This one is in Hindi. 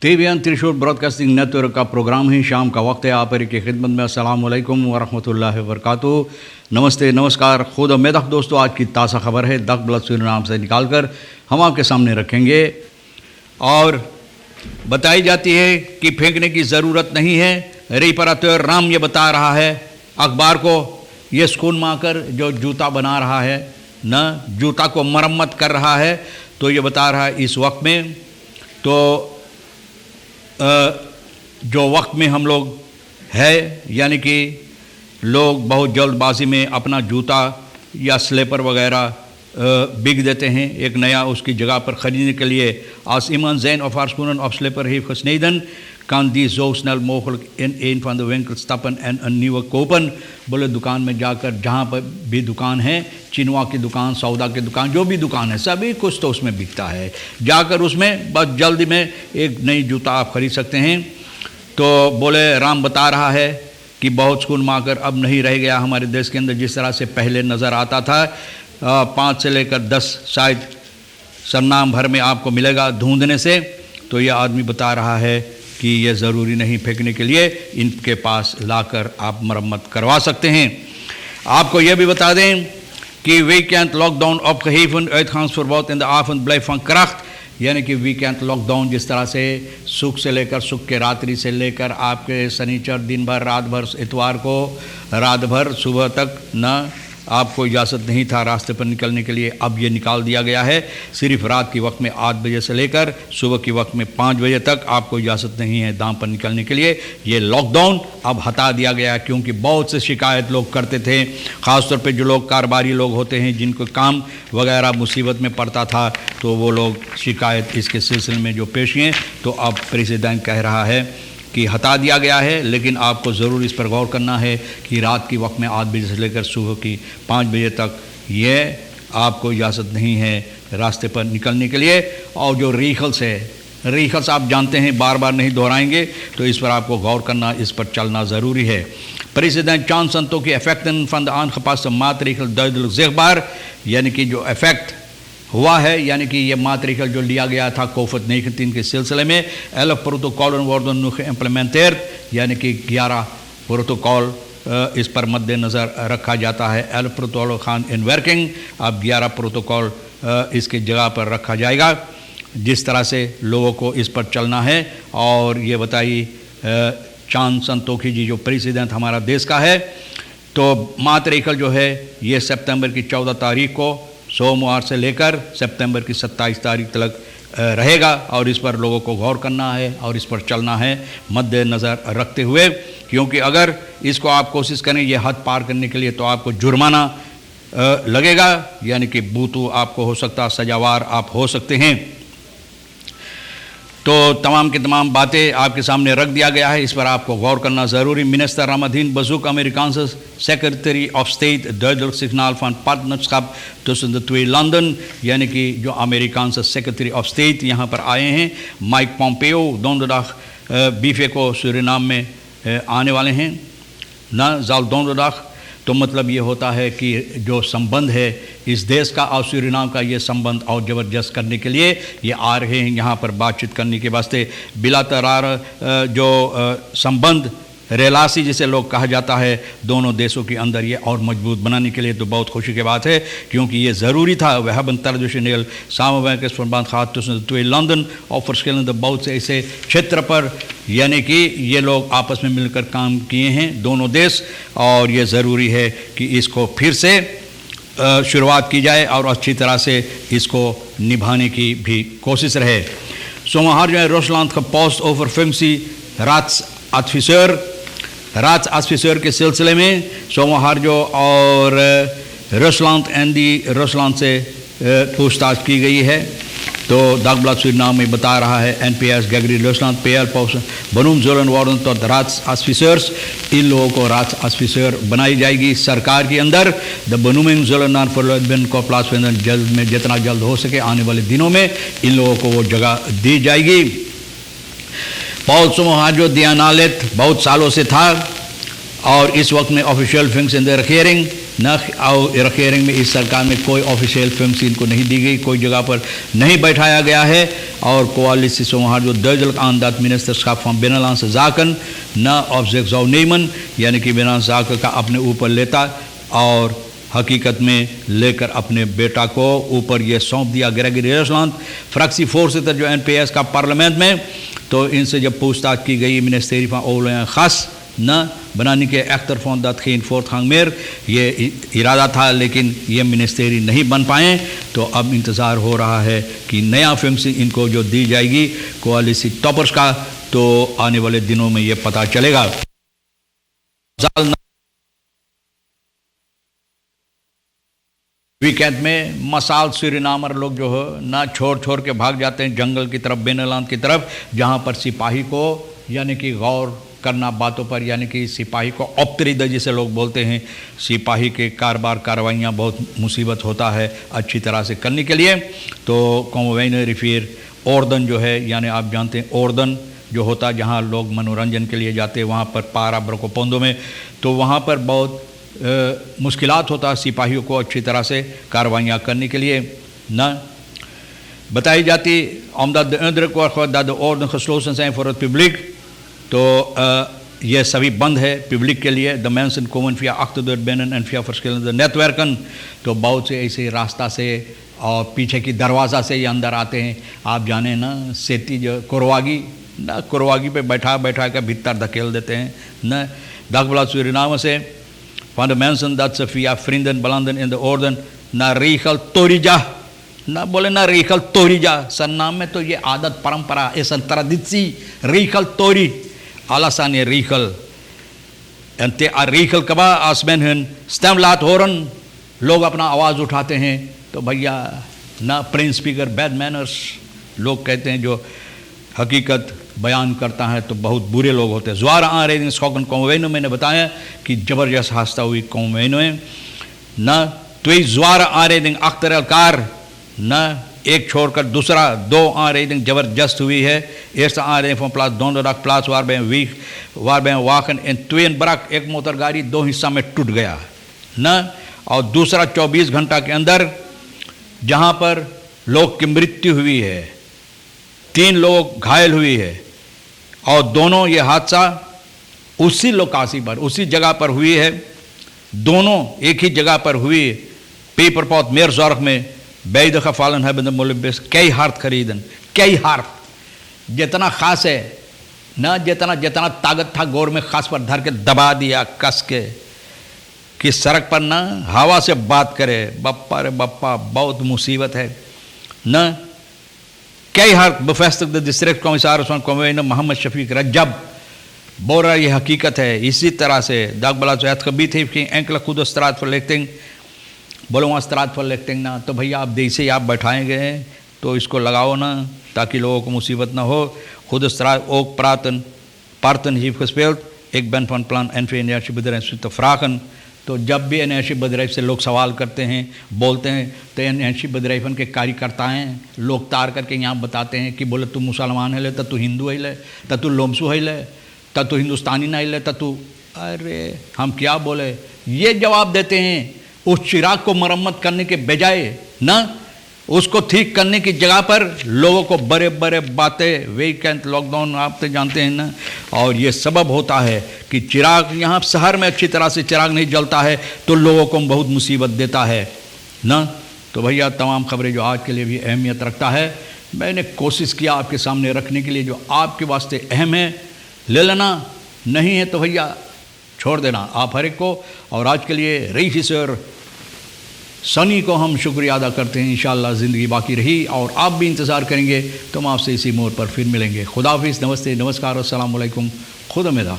तेवियान त्रिशूल ब्रॉडकास्टिंग नेटवर्क का प्रोग्राम ही शाम का वक्त है। आप की खिदमत में अस्सलाम वालेकुम व रहमतुल्लाहि व बरकातुहू। नमस्ते, नमस्कार, खुद मेदख दोस्तों। आज की ताज़ा खबर है दक ब्लड सूरीनाम से निकाल कर हम आपके सामने रखेंगे। और बताई जाती है कि फेंकने की ज़रूरत नहीं है। रिपरातोर राम ये बता रहा है अखबार को, ये स्कूल माकर जो जूता बना रहा है न, जूता को मरम्मत कर रहा है, तो ये बता रहा है इस वक्त में तो जो वक्त में हम लोग है, यानी कि लोग बहुत जल्दबाजी में अपना जूता या स्लीपर वगैरह बिक देते हैं एक नया उसकी जगह पर ख़रीदने के लिए। आज इमान जैन ऑफ आर्सकुन ऑफ स्लीपर ही खसनीदन कान दी जो स्नल मोखल इन फन द वेंकल स्टपन एंड न्यू कोपन। बोले दुकान में जाकर, जहाँ पर भी दुकान है, चिनवा की दुकान, सौदा की दुकान, जो भी दुकान है सभी कुछ तो उसमें बिकता है। जाकर उसमें बस जल्दी में एक नई जूता आप खरीद सकते हैं। तो बोले राम बता रहा है कि बहुत सुकून माकर अब नहीं रह गया हमारे देश के अंदर जिस तरह से पहले नज़र आता था। 5 से लेकर 10 शायद सरनाम भर में आपको मिलेगा ढूंढने से। तो यह आदमी बता रहा है कि यह ज़रूरी नहीं फेंकने के लिए, इनके पास लाकर आप मरम्मत करवा सकते हैं। आपको यह भी बता दें कि weekend lockdown of geheven uitgangsverbod in de avond blijft van kracht, यानी कि वीकेंड लॉकडाउन जिस तरह से सुख से लेकर सुख के रात्रि से लेकर आपके शनिचर दिन भर, रात भर, इतवार को रात भर सुबह तक न आपको इजाज़त नहीं था रास्ते पर निकलने के लिए, अब ये निकाल दिया गया है। सिर्फ रात के वक्त में 8 बजे से लेकर सुबह के वक्त में 5 बजे तक आपको इजाज़त नहीं है दाम पर निकलने के लिए। ये लॉकडाउन अब हटा दिया गया है, क्योंकि बहुत से शिकायत लोग करते थे, ख़ासतौर पे जो लोग कारोबारी लोग होते हैं जिनको काम वगैरह मुसीबत में पड़ता था, तो वो लोग शिकायत इसके सिलसिले में जो पेश हैं। तो अब प्रेसिडेंट कह रहा है कि हटा दिया गया है, लेकिन आपको ज़रूर इस पर गौर करना है कि रात के वक्त में 8 बजे से लेकर सुबह की 5 बजे तक ये आपको इजाज़त नहीं है रास्ते पर निकलने के लिए। और जो रीखल्स है, रीखल्स आप जानते हैं, बार बार नहीं दोहराएंगे, तो इस पर आपको गौर करना, इस पर चलना ज़रूरी है। प्रेसिडेंट चांसन तो कि effecten van de aangepaste maatregel duidelijk zichtbaar, यानी कि जो इफ़ेक्ट हुआ है, यानी कि ये मातरिकल जो लिया गया था कोविड-19 के सिलसिले में 11 प्रोटोकॉल worden nu geïmplementeerd, यानी कि 11 प्रोटोकॉल इस पर मद्देनज़र रखा जाता है। 11 प्रोटोकॉल खान इन वर्किंग, अब 11 प्रोटोकॉल इसकी जगह पर रखा जाएगा जिस तरह से लोगों को इस पर चलना है। और ये बताइए चांद संतोखी जी जो प्रेसिडेंट हमारा देश का है, तो मातरिकल जो है ये सितंबर की 14 तारीख को सोमवार से लेकर सितंबर की 27 तारीख तक रहेगा। और इस पर लोगों को गौर करना है और इस पर चलना है मद्देनज़र रखते हुए, क्योंकि अगर इसको आप कोशिश करें ये हद पार करने के लिए तो आपको जुर्माना लगेगा, यानी कि बूतू आपको हो सकता, सजावार आप हो सकते हैं। तो तमाम की तमाम बातें आपके सामने रख दिया गया है, इस पर आपको गौर करना ज़रूरी। मिनिस्टर रामदीन बजूक अमेरिकाanse secretary of state duidelijk signaal van partnerschap tussen de twee landen, यानी कि जो अमेरिकाanse सेक्रेटरी ऑफ स्टेट यहाँ पर आए हैं, माइक पोम्पेओ donderdag बीफे को सूरीनाम में आने वाले हैं न, जाल donderdag। तो मतलब ये होता है कि जो संबंध है इस देश का और सूरीनाम का, ये संबंध और ज़बरदस्त करने के लिए ये आ रहे हैं यहाँ पर बातचीत करने के वास्ते। बिलातरार जो संबंध रेलासी जिसे लोग कहा जाता है दोनों देशों के अंदर, ये और मजबूत बनाने के लिए तो बहुत खुशी की बात है, क्योंकि ये ज़रूरी था। वह बन traditioneel samenwerkingsverband gaat tussen de twee landen और verschillende बहुत से ऐसे क्षेत्र पर, यानी कि ये लोग आपस में मिलकर काम किए हैं दोनों देश, और ये ज़रूरी है कि इसको फिर से शुरुआत की जाए और अच्छी तरह से इसको निभाने की भी कोशिश रहे। सोमवार जो है रूसलैंड का पोस्ट ओवर फंक्सी राजअफिसर के सिलसिले में सोमवार जो और रूसलैंड से पूछताछ की गई है। तो Dagblad Suriname में बता रहा है NPS Gregory Rusland PL Pausen benoemd zullen worden tot raadsadviseurs। इन लोगों को raadsadviseur बनाई जाएगी सरकार के अंदर। The benoeming zullen naar verluidt binnenkort plaatsvinden, जल्द में जितना जल्द हो सके आने वाले दिनों में इन लोगों को वो जगह दी जाएगी। बहुत सोमवार जो दियानालित बहुत सालों से था और इस वक्त में ऑफिशियल फिंक्स इन द रियरिंग न रखेरिंग में इस सरकार में कोई ऑफिशियल फिल्म सीन को नहीं दी गई, कोई जगह पर नहीं बैठाया गया है। और कोalitie zo haar जो duidelijk aan dat ministerschap van Binnenlandse Zaken न op zich zou nemen, यानी कि बिनांस जाकर का अपने ऊपर लेता और हकीकत में लेकर अपने बेटा को ऊपर ये सौंप दिया ग्रेगरी रेसलांड fractievoorzitter जो NPS का पार्लियामेंट में। तो इनसे जब पूछताछ की गई ministerie van Oorlog en Gas न बनाने के actor phone dat geen voortgang meer, ये इरादा था लेकिन ये मिनिस्ट्री नहीं बन पाए। तो अब इंतज़ार हो रहा है कि नया फिल्म से इनको जो दी जाएगी कोalitie टॉपर्स का, तो आने वाले दिनों में ये पता चलेगा। वीकेंड में मसाल सूरीनामर लोग जो है ना छोड़ के भाग जाते हैं जंगल की तरफ, बेनेलांड की तरफ, जहाँ पर सिपाही को यानी कि गौर करना बातों पर, यानी कि सिपाही को औपतरीद जिसे लोग बोलते हैं, सिपाही के कारोबार कार्रवाइयाँ बहुत मुसीबत होता है अच्छी तरह से करने के लिए। तो कॉमवेन रिफिर ओर्दन जो है, यानी आप जानते हैं ओर्दन जो होता है जहाँ लोग मनोरंजन के लिए जाते हैं, वहाँ पर पारा ब्रोकोपोंदो में, तो वहाँ पर बहुत मुश्किलात होता है सिपाहियों को अच्छी तरह से कार्रवाइयाँ करने के लिए न बताई जाती। omdat de indruk wordt gehad dat de orden gesloten zijn voor het publiek, तो ये सभी बंद है पब्लिक के लिए। The mensen komen via achterdeur binnen en via verschillende netwerken, तो बहुत से ऐसे रास्ता से और पीछे की दरवाज़ा से ये अंदर आते हैं। आप जाने ना सेती जो कुरवागी पे बैठा कर भीतर धकेल देते हैं न। Dagblad Suriname से van de mensen dat ze via vrienden belanden in de orden naar regel Torija, ना बोले ना regel Torija, zijn नाम में तो ये आदत परंपरा is een traditie regel Tori, alasan ये regel en te a regel कबा als men hun stem laat horen, लोग अपना आवाज़ उठाते हैं तो भैया ना प्रिंस स्पीकर बैड मैनर्स लोग कहते हैं, जो हकीकत बयान करता है तो बहुत बुरे लोग होते हैं। ज़्वार आ रहे दिन स्कॉकन कॉमवेनो मैंने बताया कि ज़बरदस्त हादसा हुई कॉमवेनो में न, तो ये ज़्वार आ रहे दिन अख्तर अलकार न एक छोड़कर दूसरा, दो आ रहे दिन ज़बरदस्त हुई है। eerst आ रहे van plaats donderdag plaats waarbij een wagen in tweeën brak, एक मोटर गाड़ी दो हिस्सा में टूट गया न, और दूसरा 24 घंटा के अंदर जहाँ पर लोग की मृत्यु हुई है, 3 लोग घायल हुई है, और दोनों ये हादसा उसी लोकासी पर उसी जगह पर हुई है, दोनों एक ही जगह पर हुई। पेपरपॉट मेयरजorg में beide gevallen hebben de Molukbes keihard gereden, keihard, जितना खास है ना, जितना ताकत था गोर में खास पर धर के दबा दिया कस के कि सड़क पर ना हवा से बात करे। बप्पा रे बप्पा बहुत मुसीबत है न। keihard bevestigt de districtcommissaris van Komwijne Mohammed Shafiq Rajab, बोल रहा ये हकीकत है। इसी तरह से Dagblad het gebied heeft geen enkele goede straatverlichting, बोलो वहाँ straatverlichting ना, तो भैया आप जैसे आप बैठाए गए हैं तो इसको लगाओ ना ताकि लोगों को मुसीबत ना हो। खुद straat ook parten heeft gespeeld. Ik ben van plan NV-energiebedrijf te vragen। तो जब भी एनर्जी बदराइफ से लोग सवाल करते हैं, बोलते हैं, तो एनर्जी बदराइफन के कार्यकर्ता हैं, लोग तार करके यहाँ बताते हैं कि बोले तू मुसलमान है ले, तू हिंदू है ले, तू लोमसू है ले, तू हिंदुस्तानी नहीं ले, तू, अरे हम क्या बोले। ये जवाब देते हैं उस चिराग को मरम्मत करने के बजाय ना, उसको ठीक करने की जगह पर लोगों को बड़े बड़े बातें, वीकेंड लॉकडाउन आप तो जानते हैं ना, और ये सबब होता है कि चिराग यहाँ शहर में अच्छी तरह से चिराग नहीं जलता है तो लोगों को बहुत मुसीबत देता है ना। तो भैया तमाम खबरें जो आज के लिए भी अहमियत रखता है, मैंने कोशिश किया आपके सामने रखने के लिए। जो आपके वास्ते अहम है ले लेना, नहीं है तो भैया छोड़ देना आप हर एक को। और आज के लिए रईस सर सनी को हम शुक्रिया अदा करते हैं। इंशाअल्लाह ज़िंदगी बाकी रही और आप भी इंतज़ार करेंगे तो हम आपसे इसी मोड़ पर फिर मिलेंगे। खुदा हाफिज़, नमस्ते, नमस्कार, अस्सलाम वालेकुम, खुदा मेदा।